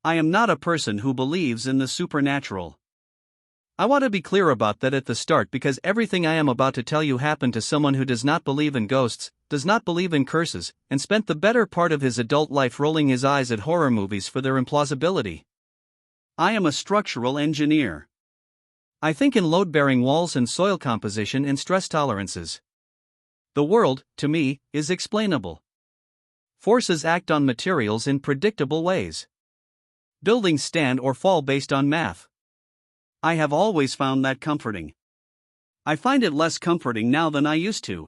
I am not a person who believes in the supernatural. I want to be clear about that at the start because everything I am about to tell you happened to someone who does not believe in ghosts, does not believe in curses, and spent the better part of his adult life rolling his eyes at horror movies for their implausibility. I am a structural engineer. I think in load-bearing walls and soil composition and stress tolerances. The world, to me, is explainable. Forces act on materials in predictable ways. Buildings stand or fall based on math. I have always found that comforting. I find it less comforting now than I used to.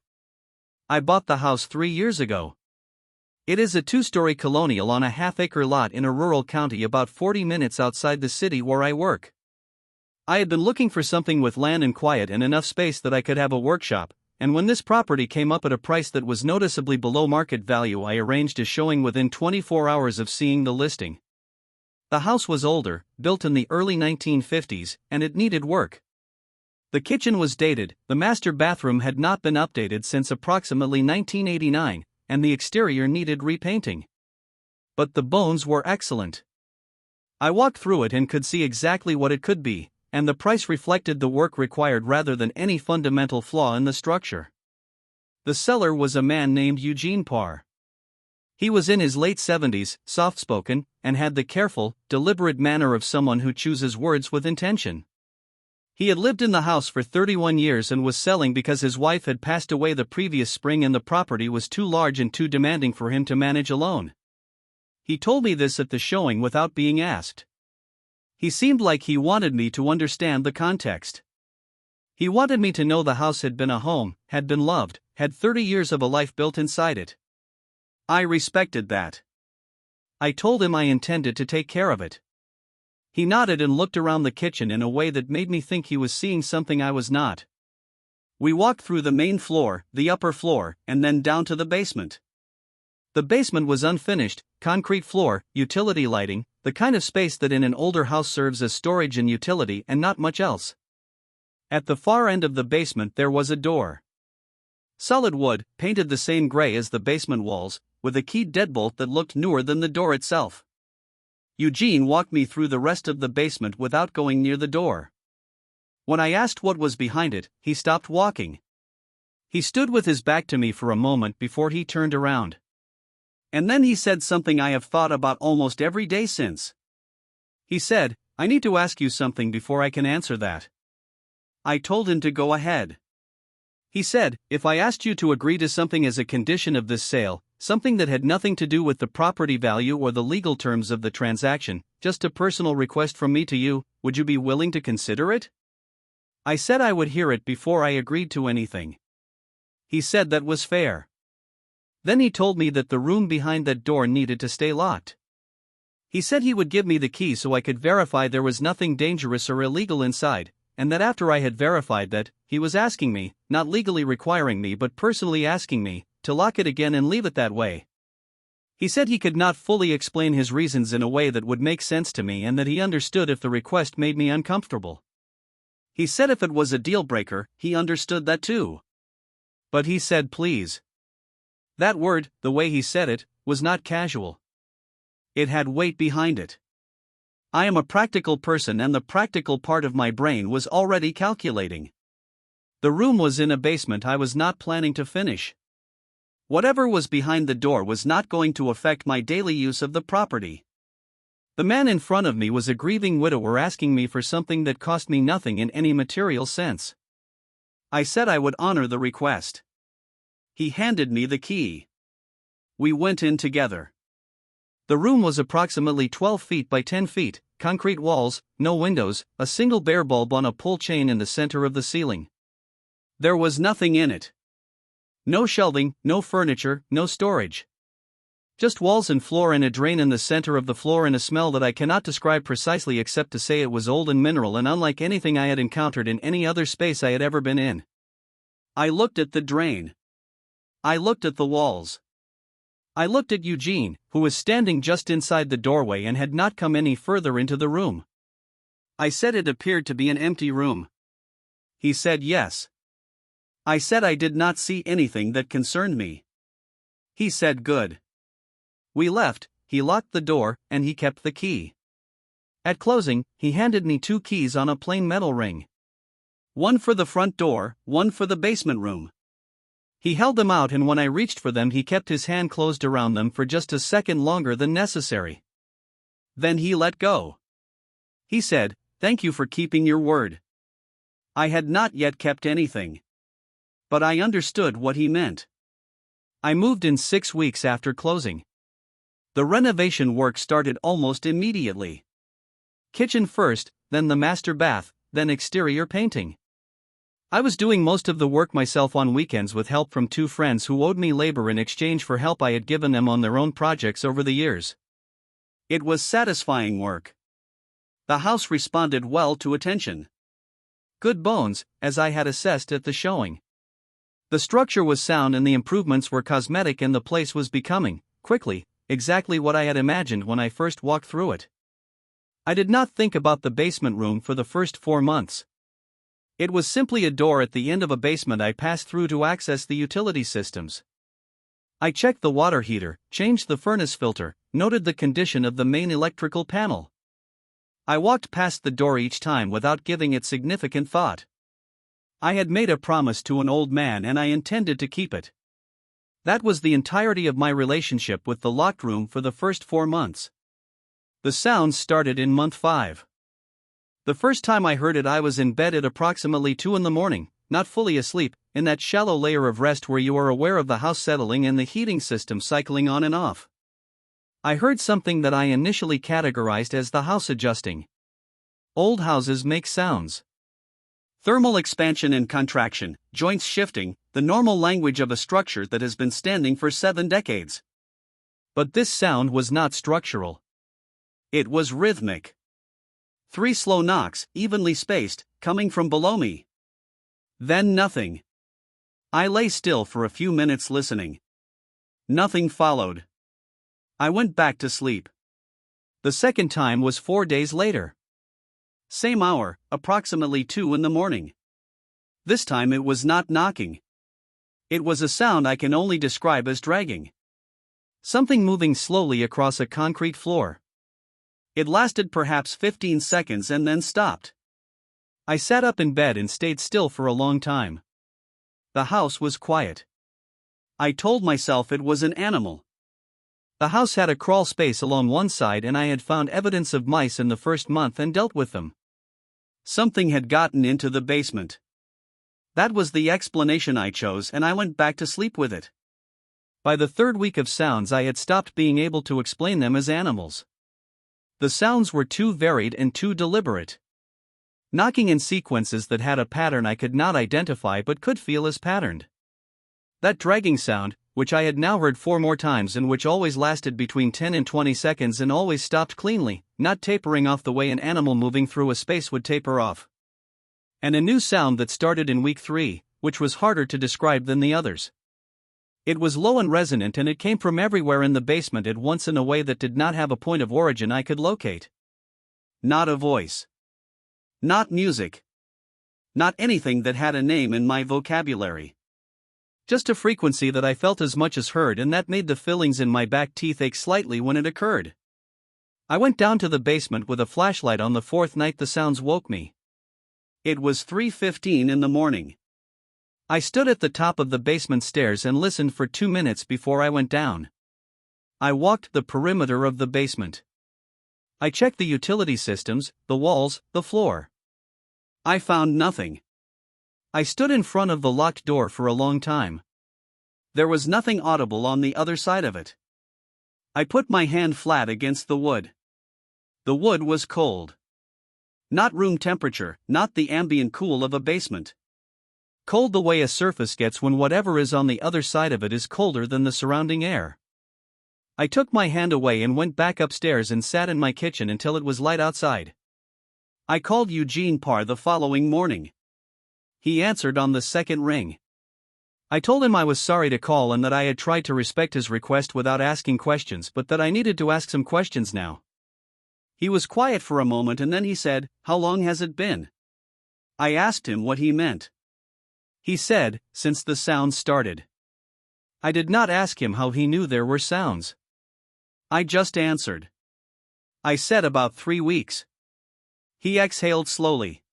I bought the house 3 years ago. It is a 2-story colonial on a half-acre lot in a rural county about 40 minutes outside the city where I work. I had been looking for something with land and quiet and enough space that I could have a workshop, and when this property came up at a price that was noticeably below market value, I arranged a showing within 24 hours of seeing the listing. The house was older, built in the early 1950s, and it needed work. The kitchen was dated, the master bathroom had not been updated since approximately 1989, and the exterior needed repainting. But the bones were excellent. I walked through it and could see exactly what it could be, and the price reflected the work required rather than any fundamental flaw in the structure. The seller was a man named Eugene Parr. He was in his late 70s, soft-spoken, and had the careful, deliberate manner of someone who chooses words with intention. He had lived in the house for 31 years and was selling because his wife had passed away the previous spring and the property was too large and too demanding for him to manage alone. He told me this at the showing without being asked. He seemed like he wanted me to understand the context. He wanted me to know the house had been a home, had been loved, had 30 years of a life built inside it. I respected that. I told him I intended to take care of it. He nodded and looked around the kitchen in a way that made me think he was seeing something I was not. We walked through the main floor, the upper floor, and then down to the basement. The basement was unfinished, concrete floor, utility lighting, the kind of space that in an older house serves as storage and utility and not much else. At the far end of the basement there was a door. Solid wood, painted the same gray as the basement walls, with a keyed deadbolt that looked newer than the door itself. Eugene walked me through the rest of the basement without going near the door. When I asked what was behind it, he stopped walking. He stood with his back to me for a moment before he turned around. And then he said something I have thought about almost every day since. He said, "I need to ask you something before I can answer that." I told him to go ahead. He said, "If I asked you to agree to something as a condition of this sale, something that had nothing to do with the property value or the legal terms of the transaction, just a personal request from me to you, would you be willing to consider it?" I said I would hear it before I agreed to anything. He said that was fair. Then he told me that the room behind that door needed to stay locked. He said he would give me the key so I could verify there was nothing dangerous or illegal inside, and that after I had verified that, he was asking me, not legally requiring me but personally asking me, to lock it again and leave it that way. He said he could not fully explain his reasons in a way that would make sense to me and that he understood if the request made me uncomfortable. He said if it was a deal breaker, he understood that too. But he said please. That word, the way he said it, was not casual. It had weight behind it. I am a practical person and the practical part of my brain was already calculating. The room was in a basement I was not planning to finish. Whatever was behind the door was not going to affect my daily use of the property. The man in front of me was a grieving widower asking me for something that cost me nothing in any material sense. I said I would honor the request. He handed me the key. We went in together. The room was approximately 12 feet by 10 feet, concrete walls, no windows, a single bare bulb on a pull chain in the center of the ceiling. There was nothing in it. No shelving, no furniture, no storage. Just walls and floor and a drain in the center of the floor and a smell that I cannot describe precisely except to say it was old and mineral and unlike anything I had encountered in any other space I had ever been in. I looked at the drain. I looked at the walls. I looked at Eugene, who was standing just inside the doorway and had not come any further into the room. I said it appeared to be an empty room. He said yes. I said I did not see anything that concerned me. He said good. We left, he locked the door, and he kept the key. At closing, he handed me 2 keys on a plain metal ring. One for the front door, one for the basement room. He held them out, and when I reached for them he kept his hand closed around them for just a second longer than necessary. Then he let go. He said, "Thank you for keeping your word." I had not yet kept anything. But I understood what he meant. I moved in 6 weeks after closing. The renovation work started almost immediately. Kitchen first, then the master bath, then exterior painting. I was doing most of the work myself on weekends with help from 2 friends who owed me labor in exchange for help I had given them on their own projects over the years. It was satisfying work. The house responded well to attention. Good bones, as I had assessed at the showing. The structure was sound and the improvements were cosmetic, and the place was becoming, quickly, exactly what I had imagined when I first walked through it. I did not think about the basement room for the first 4 months. It was simply a door at the end of a basement I passed through to access the utility systems. I checked the water heater, changed the furnace filter, noted the condition of the main electrical panel. I walked past the door each time without giving it significant thought. I had made a promise to an old man and I intended to keep it. That was the entirety of my relationship with the locked room for the first 4 months. The sounds started in month 5. The first time I heard it, I was in bed at approximately 2 in the morning, not fully asleep, in that shallow layer of rest where you are aware of the house settling and the heating system cycling on and off. I heard something that I initially categorized as the house adjusting. Old houses make sounds. Thermal expansion and contraction, joints shifting, the normal language of a structure that has been standing for 7 decades. But this sound was not structural. It was rhythmic. 3 slow knocks, evenly spaced, coming from below me. Then nothing. I lay still for a few minutes listening. Nothing followed. I went back to sleep. The second time was 4 days later. Same hour, approximately 2 in the morning. This time it was not knocking. It was a sound I can only describe as dragging. Something moving slowly across a concrete floor. It lasted perhaps 15 seconds and then stopped. I sat up in bed and stayed still for a long time. The house was quiet. I told myself it was an animal. The house had a crawl space along one side and I had found evidence of mice in the first month and dealt with them. Something had gotten into the basement. That was the explanation I chose, and I went back to sleep with it. By the 3rd week of sounds, I had stopped being able to explain them as animals. The sounds were too varied and too deliberate. Knocking in sequences that had a pattern I could not identify but could feel as patterned. That dragging sound, which I had now heard 4 more times and which always lasted between 10 and 20 seconds and always stopped cleanly, not tapering off the way an animal moving through a space would taper off. And a new sound that started in week 3, which was harder to describe than the others. It was low and resonant, and it came from everywhere in the basement at once in a way that did not have a point of origin I could locate. Not a voice. Not music. Not anything that had a name in my vocabulary. Just a frequency that I felt as much as heard, and that made the fillings in my back teeth ache slightly when it occurred. I went down to the basement with a flashlight on the 4th night the sounds woke me. It was 3:15 in the morning. I stood at the top of the basement stairs and listened for 2 minutes before I went down. I walked the perimeter of the basement. I checked the utility systems, the walls, the floor. I found nothing. I stood in front of the locked door for a long time. There was nothing audible on the other side of it. I put my hand flat against the wood. The wood was cold. Not room temperature, not the ambient cool of a basement. Cold the way a surface gets when whatever is on the other side of it is colder than the surrounding air. I took my hand away and went back upstairs and sat in my kitchen until it was light outside. I called Eugene Parr the following morning. He answered on the 2nd ring. I told him I was sorry to call and that I had tried to respect his request without asking questions, but that I needed to ask some questions now. He was quiet for a moment and then he said, "How long has it been?" I asked him what he meant. He said, "Since the sounds started." I did not ask him how he knew there were sounds. I just answered. I said about 3 weeks. He exhaled slowly.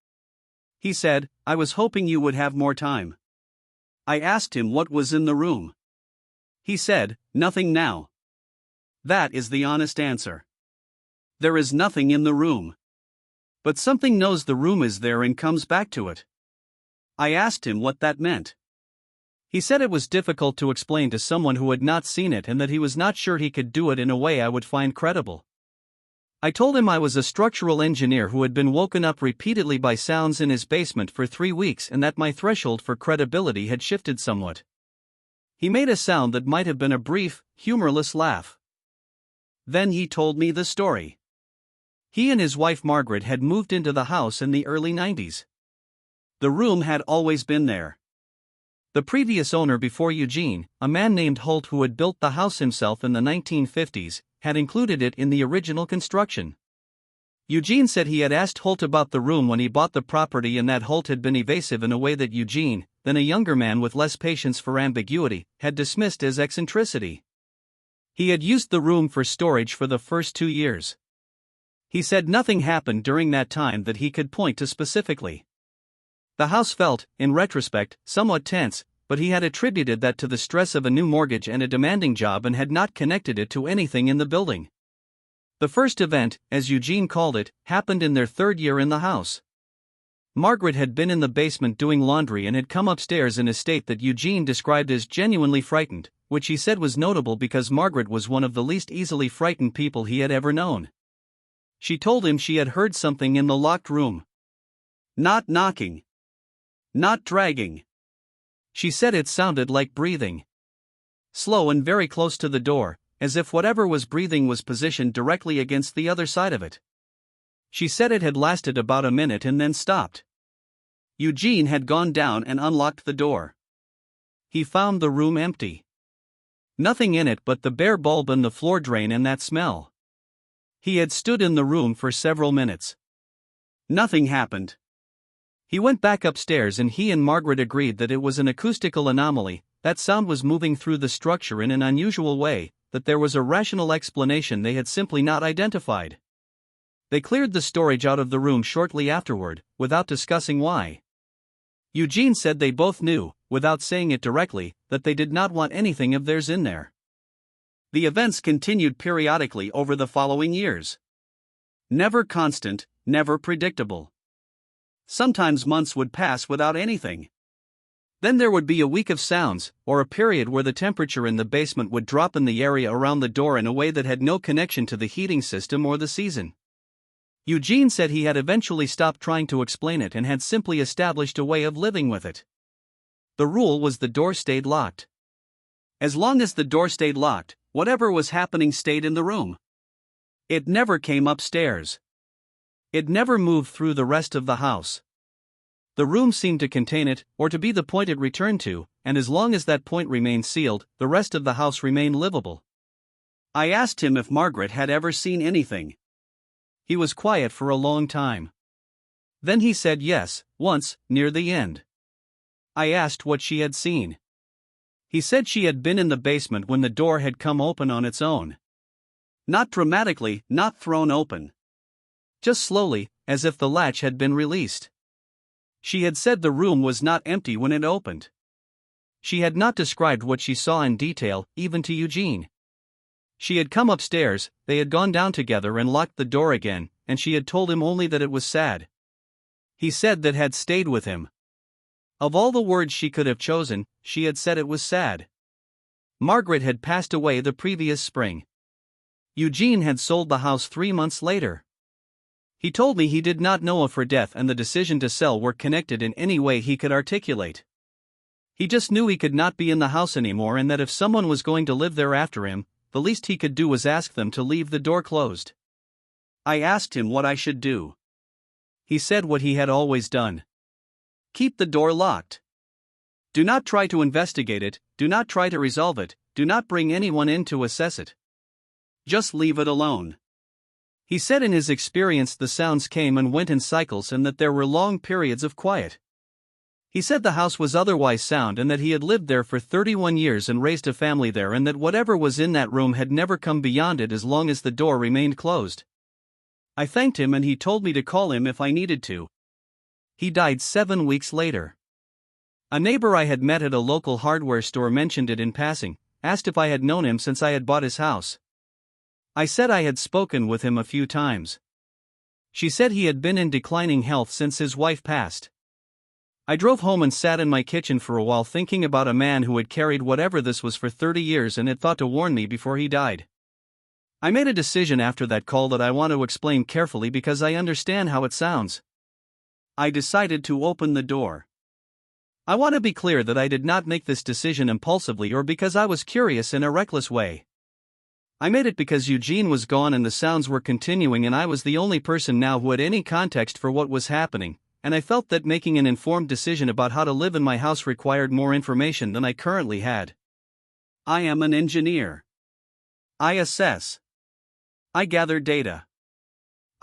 He said, "I was hoping you would have more time." I asked him what was in the room. He said, "Nothing now." That is the honest answer. There is nothing in the room. But something knows the room is there and comes back to it. I asked him what that meant. He said it was difficult to explain to someone who had not seen it and that he was not sure he could do it in a way I would find credible. I told him I was a structural engineer who had been woken up repeatedly by sounds in his basement for 3 weeks and that my threshold for credibility had shifted somewhat. He made a sound that might have been a brief, humorless laugh. Then he told me the story. He and his wife Margaret had moved into the house in the early 90s. The room had always been there. The previous owner before Eugene, a man named Holt who had built the house himself in the 1950s, had included it in the original construction. Eugene said he had asked Holt about the room when he bought the property and that Holt had been evasive in a way that Eugene, then a younger man with less patience for ambiguity, had dismissed as eccentricity. He had used the room for storage for the first 2 years. He said nothing happened during that time that he could point to specifically. The house felt, in retrospect, somewhat tense, but he had attributed that to the stress of a new mortgage and a demanding job and had not connected it to anything in the building. The first event, as Eugene called it, happened in their 3rd year in the house. Margaret had been in the basement doing laundry and had come upstairs in a state that Eugene described as genuinely frightened, which he said was notable because Margaret was one of the least easily frightened people he had ever known. She told him she had heard something in the locked room. Not knocking. Not dragging. She said it sounded like breathing. Slow and very close to the door, as if whatever was breathing was positioned directly against the other side of it. She said it had lasted about a minute and then stopped. Eugene had gone down and unlocked the door. He found the room empty. Nothing in it but the bare bulb and the floor drain and that smell. He had stood in the room for several minutes. Nothing happened. He went back upstairs and he and Margaret agreed that it was an acoustical anomaly, that sound was moving through the structure in an unusual way, that there was a rational explanation they had simply not identified. They cleared the storage out of the room shortly afterward, without discussing why. Eugene said they both knew, without saying it directly, that they did not want anything of theirs in there. The events continued periodically over the following years. Never constant, never predictable. Sometimes months would pass without anything. Then there would be a week of sounds, or a period where the temperature in the basement would drop in the area around the door in a way that had no connection to the heating system or the season. Eugene said he had eventually stopped trying to explain it and had simply established a way of living with it. The rule was the door stayed locked. As long as the door stayed locked, whatever was happening stayed in the room. It never came upstairs. It never moved through the rest of the house. The room seemed to contain it, or to be the point it returned to, and as long as that point remained sealed, the rest of the house remained livable. I asked him if Margaret had ever seen anything. He was quiet for a long time. Then he said yes, once, near the end. I asked what she had seen. He said she had been in the basement when the door had come open on its own. Not dramatically, not thrown open. Just slowly, as if the latch had been released. She had said the room was not empty when it opened. She had not described what she saw in detail, even to Eugene. She had come upstairs, they had gone down together and locked the door again, and she had told him only that it was sad. He said that had stayed with him. Of all the words she could have chosen, she had said it was sad. Margaret had passed away the previous spring. Eugene had sold the house 3 months later. He told me he did not know of her death and the decision to sell were connected in any way he could articulate. He just knew he could not be in the house anymore and that if someone was going to live there after him, the least he could do was ask them to leave the door closed. I asked him what I should do. He said what he had always done. Keep the door locked. Do not try to investigate it, do not try to resolve it, do not bring anyone in to assess it. Just leave it alone. He said in his experience the sounds came and went in cycles and that there were long periods of quiet. He said the house was otherwise sound and that he had lived there for 31 years and raised a family there and that whatever was in that room had never come beyond it as long as the door remained closed. I thanked him and he told me to call him if I needed to. He died 7 weeks later. A neighbor I had met at a local hardware store mentioned it in passing, asked if I had known him since I had bought his house. I said I had spoken with him a few times. She said he had been in declining health since his wife passed. I drove home and sat in my kitchen for a while thinking about a man who had carried whatever this was for 30 years and had thought to warn me before he died. I made a decision after that call that I want to explain carefully because I understand how it sounds. I decided to open the door. I want to be clear that I did not make this decision impulsively or because I was curious in a reckless way. I made it because Eugene was gone and the sounds were continuing and I was the only person now who had any context for what was happening, and I felt that making an informed decision about how to live in my house required more information than I currently had. I am an engineer. I assess. I gather data.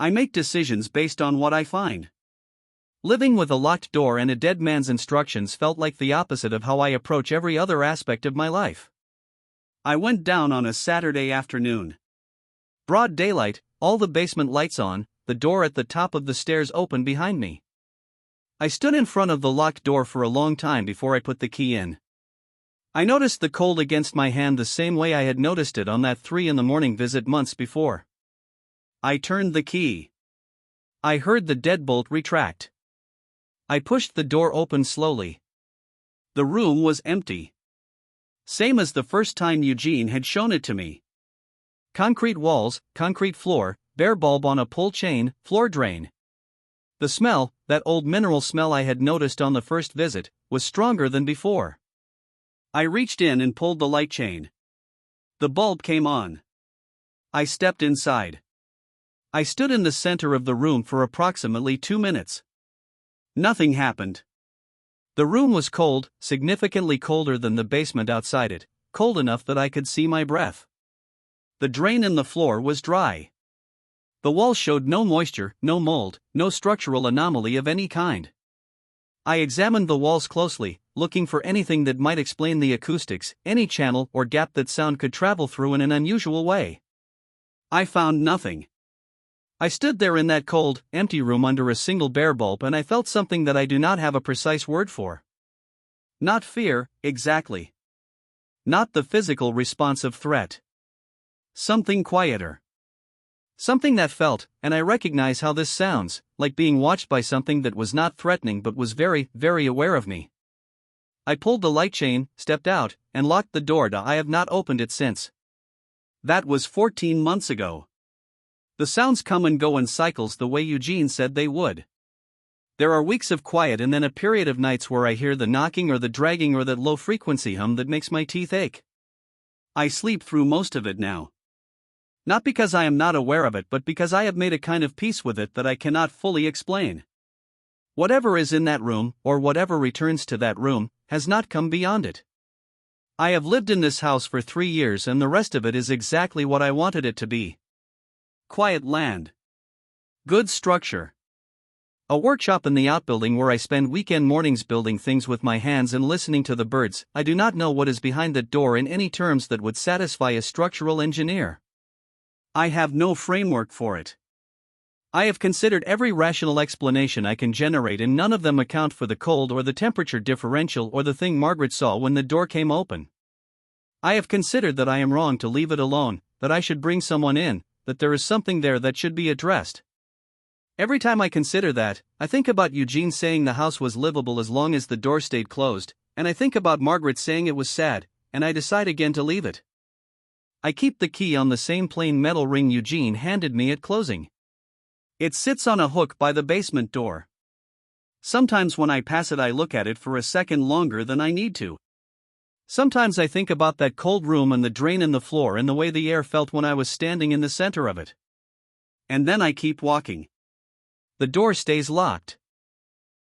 I make decisions based on what I find. Living with a locked door and a dead man's instructions felt like the opposite of how I approach every other aspect of my life. I went down on a Saturday afternoon. Broad daylight, all the basement lights on, the door at the top of the stairs open behind me. I stood in front of the locked door for a long time before I put the key in. I noticed the cold against my hand the same way I had noticed it on that 3 a.m. visit months before. I turned the key. I heard the deadbolt retract. I pushed the door open slowly. The room was empty. Same as the first time Eugene had shown it to me. Concrete walls, concrete floor, bare bulb on a pull chain, floor drain. The smell, that old mineral smell I had noticed on the first visit, was stronger than before. I reached in and pulled the light chain. The bulb came on. I stepped inside. I stood in the center of the room for approximately 2 minutes. Nothing happened. The room was cold, significantly colder than the basement outside it, cold enough that I could see my breath. The drain in the floor was dry. The walls showed no moisture, no mold, no structural anomaly of any kind. I examined the walls closely, looking for anything that might explain the acoustics, any channel or gap that sound could travel through in an unusual way. I found nothing. I stood there in that cold, empty room under a single bare bulb and I felt something that I do not have a precise word for. Not fear, exactly. Not the physical response of threat. Something quieter. Something that felt, and I recognize how this sounds, like being watched by something that was not threatening but was very, very aware of me. I pulled the light chain, stepped out, and locked the door. I have not opened it since. That was 14 months ago. The sounds come and go in cycles the way Eugene said they would. There are weeks of quiet and then a period of nights where I hear the knocking or the dragging or that low-frequency hum that makes my teeth ache. I sleep through most of it now. Not because I am not aware of it but because I have made a kind of peace with it that I cannot fully explain. Whatever is in that room, or whatever returns to that room, has not come beyond it. I have lived in this house for 3 years and the rest of it is exactly what I wanted it to be. Quiet land. Good structure. A workshop in the outbuilding where I spend weekend mornings building things with my hands and listening to the birds. I do not know what is behind that door in any terms that would satisfy a structural engineer. I have no framework for it. I have considered every rational explanation I can generate and none of them account for the cold or the temperature differential or the thing Margaret saw when the door came open. I have considered that I am wrong to leave it alone, that I should bring someone in, that there is something there that should be addressed. Every time I consider that, I think about Eugene saying the house was livable as long as the door stayed closed, and I think about Margaret saying it was sad, and I decide again to leave it. I keep the key on the same plain metal ring Eugene handed me at closing. It sits on a hook by the basement door. Sometimes when I pass it I look at it for a second longer than I need to. Sometimes I think about that cold room and the drain in the floor and the way the air felt when I was standing in the center of it. And then I keep walking. The door stays locked.